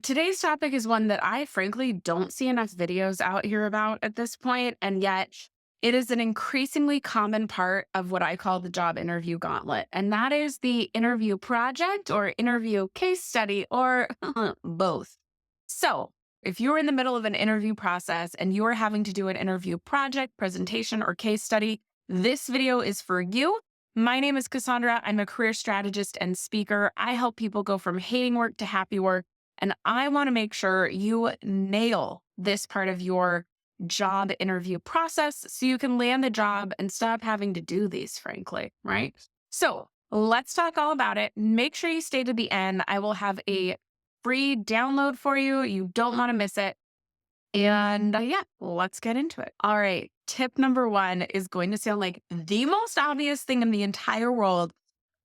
Today's topic is one that I frankly don't see enough videos out here about at this point, and yet it is an increasingly common part of what I call the job interview gauntlet. And that is the interview project or interview case study or both. So, if you're in the middle of an interview process and you are having to do an interview project, presentation, or case study, this video is for you. My name is Cassandra. I'm a career strategist and speaker. I help people go from hating work to happy work. And I want to make sure you nail this part of your job interview process so you can land the job and stop having to do these, frankly, right? So let's talk all about it. Make sure you stay to the end. I will have a free download for you. You don't want to miss it. And yeah, let's get into it. All right. Tip number one is going to sound like the most obvious thing in the entire world,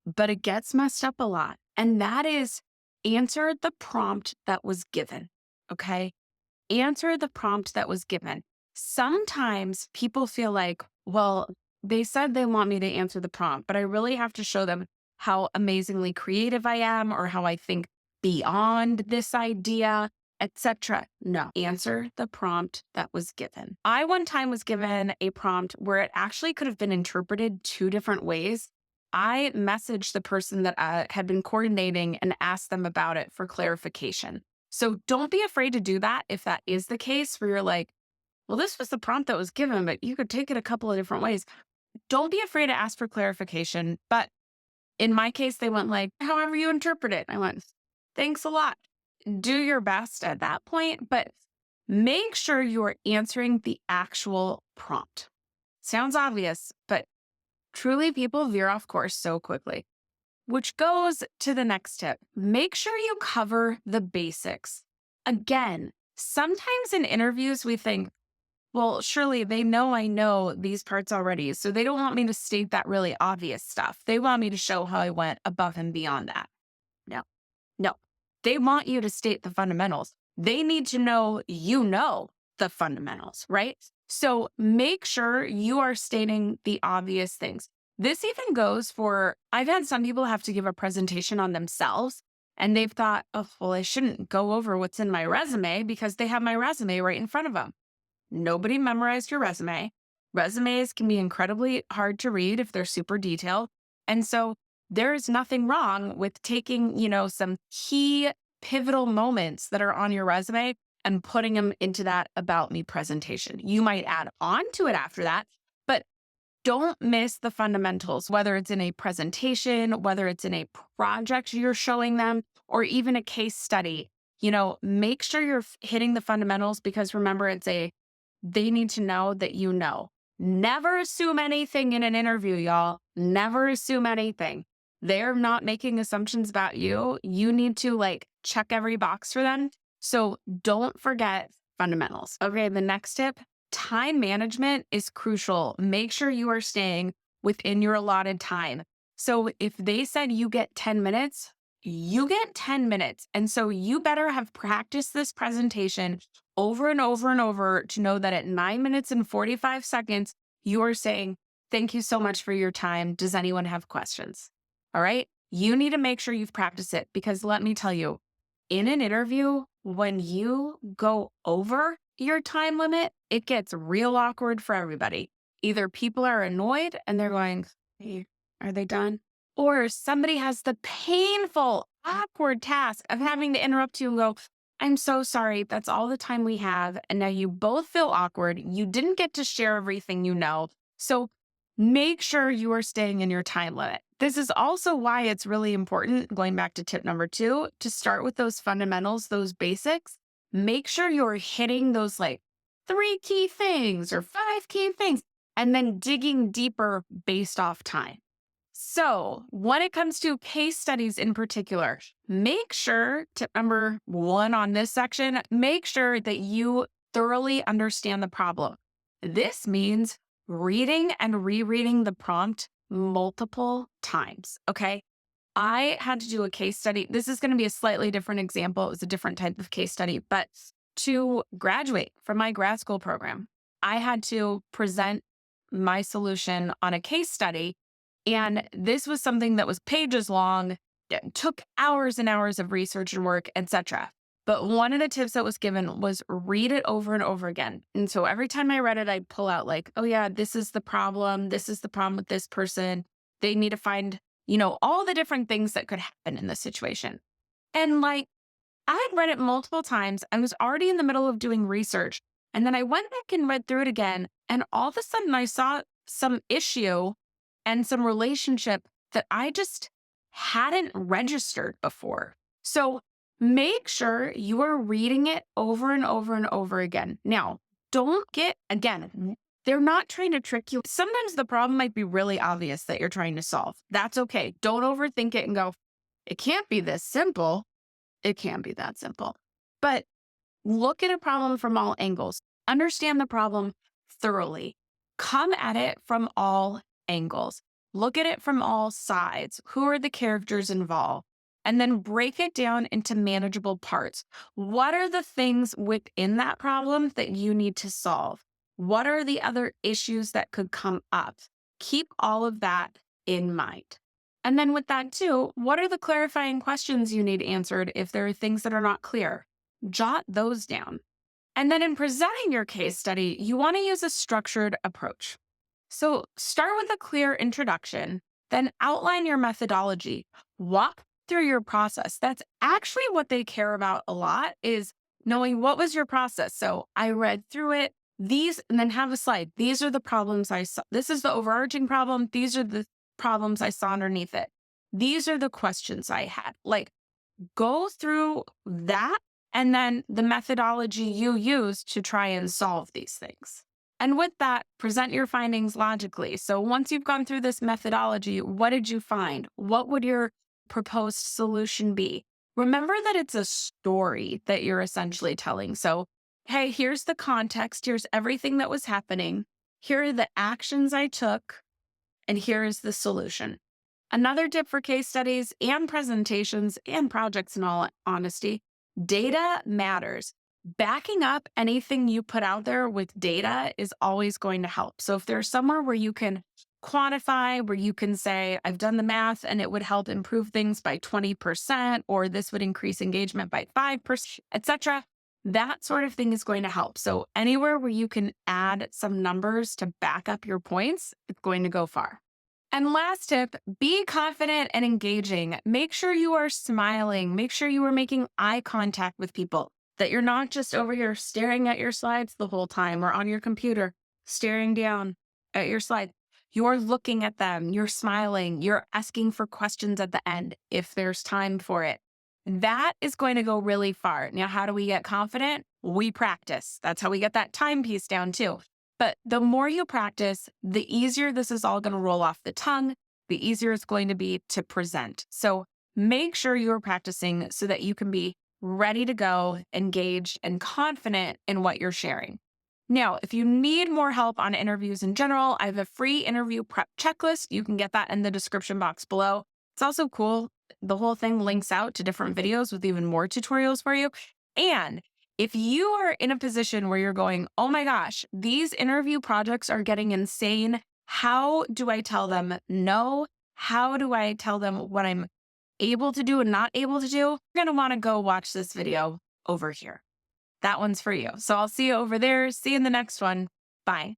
but it gets messed up a lot. And that is answer the prompt that was given. Okay. Answer the prompt that was given. Sometimes people feel like, well, they said they want me to answer the prompt, but I really have to show them how amazingly creative I am or how I think beyond this idea, etc. No, answer the prompt that was given. I one time was given a prompt where it actually could have been interpreted two different ways. I messaged the person that had been coordinating and asked them about it for clarification. So don't be afraid to do that if that is the case where you're like, well, this was the prompt that was given, but you could take it a couple of different ways. Don't be afraid to ask for clarification. But in my case, they went like, however you interpret it. I went, thanks a lot. Do your best at that point, but make sure you are answering the actual prompt. Sounds obvious, but truly people veer off course so quickly, which goes to the next tip. Make sure you cover the basics. Again, sometimes in interviews, we think, well, surely they know I know these parts already, so they don't want me to state that really obvious stuff. They want me to show how I went above and beyond that. No, no. They want you to state the fundamentals. They need to know you know the fundamentals, right? So make sure you are stating the obvious things. This even goes for, I've had some people have to give a presentation on themselves and they've thought, oh, well, I shouldn't go over what's in my resume because they have my resume right in front of them. Nobody memorized your resume. Resumes can be incredibly hard to read if they're super detailed. And so there is nothing wrong with taking, some key pivotal moments that are on your resume and putting them into that about me presentation. You might add on to it after that, but don't miss the fundamentals, whether it's in a presentation, whether it's in a project you're showing them, or even a case study. Make sure you're hitting the fundamentals because remember, they need to know that you know. Never assume anything in an interview, y'all. Never assume anything. They're not making assumptions about you. You need to check every box for them. So don't forget fundamentals. Okay, the next tip, time management is crucial. Make sure you are staying within your allotted time. So if they said you get 10 minutes, you get 10 minutes. And so you better have practiced this presentation over and over and over to know that at 9 minutes and 45 seconds, you are saying, thank you so much for your time. Does anyone have questions? All right. You need to make sure you've practiced it because let me tell you, in an interview, when you go over your time limit, it gets real awkward for everybody. Either people are annoyed and they're going, hey, are they done? Or somebody has the painful, awkward task of having to interrupt you and go, I'm so sorry. That's all the time we have. And now you both feel awkward. You didn't get to share everything you know. So make sure you are staying in your time limit. This is also why it's really important, going back to tip number 2, to start with those fundamentals, those basics. Make sure you're hitting those 3 key things or 5 key things, and then digging deeper based off time. So when it comes to case studies in particular, make sure, tip number 1 on this section, make sure that you thoroughly understand the problem. This means reading and rereading the prompt multiple times, okay? I had to do a case study. This is going to be a slightly different example. It was a different type of case study, but to graduate from my grad school program, I had to present my solution on a case study. And this was something that was pages long, it took hours and hours of research and work, etc. But one of the tips that was given was read it over and over again. And so every time I read it, I'd pull out like, oh yeah, this is the problem. This is the problem with this person. They need to find, all the different things that could happen in this situation. And like, I had read it multiple times. I was already in the middle of doing research. And then I went back and read through it again. And all of a sudden I saw some issue and some relationship that I just hadn't registered before. So make sure you are reading it over and over and over again. Now, don't get, again, they're not trying to trick you. Sometimes the problem might be really obvious that you're trying to solve. That's okay. Don't overthink it and go, it can't be this simple. It can be that simple. But look at a problem from all angles. Understand the problem thoroughly. Come at it from all angles. Look at it from all sides. Who are the characters involved? And then break it down into manageable parts. What are the things within that problem that you need to solve? What are the other issues that could come up? Keep all of that in mind. And then with that too, what are the clarifying questions you need answered if there are things that are not clear? Jot those down. And then in presenting your case study, you want to use a structured approach. So start with a clear introduction, then outline your methodology. Walk through your process. That's actually what they care about a lot, is knowing what was your process. So I read through it, and then have a slide. These are the problems I saw. This is the overarching problem. These are the problems I saw underneath it. These are the questions I had. Like, go through that and then the methodology you use to try and solve these things. And with that, present your findings logically. So once you've gone through this methodology, what did you find? What would your proposed solution be? Remember that it's a story that you're essentially telling. So, hey, here's the context. Here's everything that was happening. Here are the actions I took. And here is the solution. Another tip for case studies and presentations and projects, in all honesty, data matters. Backing up anything you put out there with data is always going to help. So if there's somewhere where you can quantify, where you can say, I've done the math and it would help improve things by 20%, or this would increase engagement by 5%, etc., that sort of thing is going to help. So anywhere where you can add some numbers to back up your points, it's going to go far. And last tip, be confident and engaging. Make sure you are smiling. Make sure you are making eye contact with people, that you're not just over here staring at your slides the whole time or on your computer, staring down at your slides. You're looking at them, you're smiling, you're asking for questions at the end if there's time for it. That is going to go really far. Now, how do we get confident? We practice. That's how we get that time piece down too. But the more you practice, the easier this is all going to roll off the tongue, the easier it's going to be to present. So make sure you're practicing so that you can be ready to go, engaged, and confident in what you're sharing. Now, if you need more help on interviews in general, I have a free interview prep checklist. You can get that in the description box below. It's also cool. The whole thing links out to different videos with even more tutorials for you. And if you are in a position where you're going, oh my gosh, these interview projects are getting insane. How do I tell them no? How do I tell them what I'm able to do and not able to do? You're going to want to go watch this video over here. That one's for you. So I'll see you over there. See you in the next one. Bye.